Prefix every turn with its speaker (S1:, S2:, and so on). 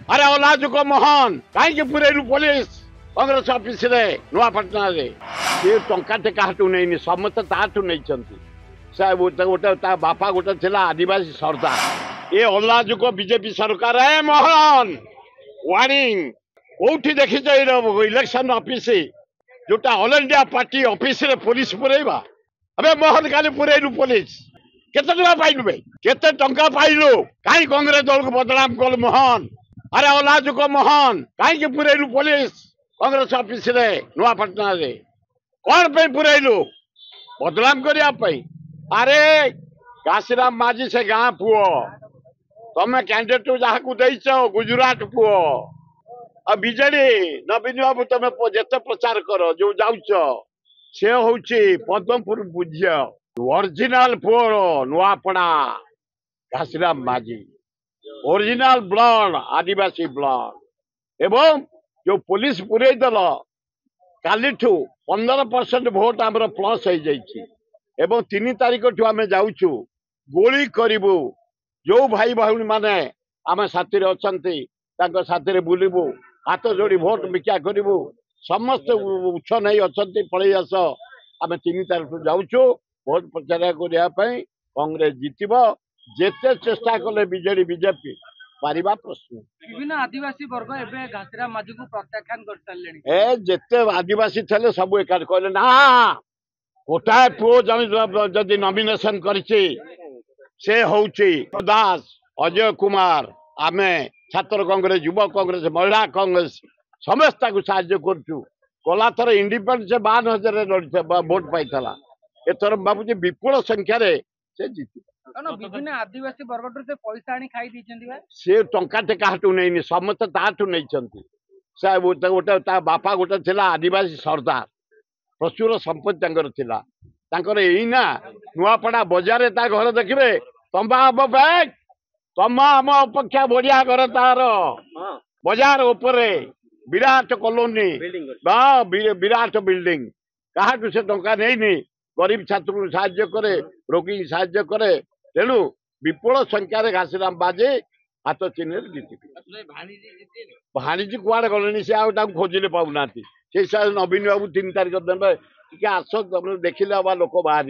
S1: अरे अलाजुक मोहन कहीं पुरेलु police Congress office रे नुआपटना रे ये टंकाटे काटू नहीं समस्त ताठू नहीं गोटे बापा गोटे थिला आदिवासी सरदार ये अलाजुक बीजेपी सरकार है मोहन वार्निंग कोठी देखी इलेक्शन ऑफिस जोटा ऑल इंडिया पार्टी ऑफिस रे पुलिस पुरेबा अबे मोहन काली पुरेलु पुलिस केते टका पाइलु बे केते टंका पाइलु काई कांग्रेस दल को बदनाम कल मोहन अरे अलाजुक मोहन कहीं पुरेलु पुलिस कांग्रेस ऑफिस रे नुआपटना रे कौन पे पुरेलु बदनाम करने अरे काशीराम माझी से गाँ पुओ तमें कैंडिडेट जहाँ को देच गुजरात पुओ आ बीजेडी नवीन बाबू तुम जिते प्रचार कर जो जाऊच से हूँ पद्मपुर पूज्य ओरिजिनल पुओ नुआपड़ा काशीराम माझी ओरिजिनल ब्लड आदिवासी ब्लड एवं जो पुलिस पुरे दल काली 15% भोट आम प्लस हो जाइए 3 तारीख ठू आम जाऊँ गोली करू जो भाई भाई माने आम साथी अच्छा साथी बुलबू हाथ जोड़ी भोट भिक्षा करू समस्त उच्च नहीं अच्छा पलि आस आम 3 तारीख जाऊँ भोट प्रचार करने कांग्रेस जितब जेते चेष्टा कले बीजेडी बीजेपी पारिबा प्रश्न
S2: विभिन्न आदिवासी वर्ग एबे घासीराम माझी को प्रत्याख्यान कर सारलेनी
S1: ए जेते आदिवासी थले सब एक कहले ना गोटाए पुओ जदि नॉमिनेशन करछि से होउछि दास अजय कुमार आमे छात्र कांग्रेस युवा कांग्रेस महिला कांग्रेस समस्त को साहाय्य करछु कोला थर इंडिपेंडेंट से 52,000 वोट पाइथला एथर बाबूजी विपुल संख्या रे से जीति
S2: विभिन्न आदिवासी वर्ग से पैसा आनी खाई
S1: से टंकाटे काटू नहीं समस्त ताठू नहीं गोटे बापा गोटे थिला आदिवासी सरदार प्रचुर संपत्ति एना नुआपड़ा बजार घर देखिए तंबा हम बैग तम आम अपेक्षा बढ़िया घर तार बजार उपरे विराट कॉलोनी विराट बिल्डिंग क्या से टंका नहीं गरीब छात्र साहाय्य करे रोगी साहाय्य करे तेणु विपुल संख्यार घासीराम बाजे हाथ चिन्ह जीति भाणीजी कुआड़े गले से खोजिले पाऊना से नवीन बाबू 3 तारीख देवे आस तुम देखिले लोक बाहर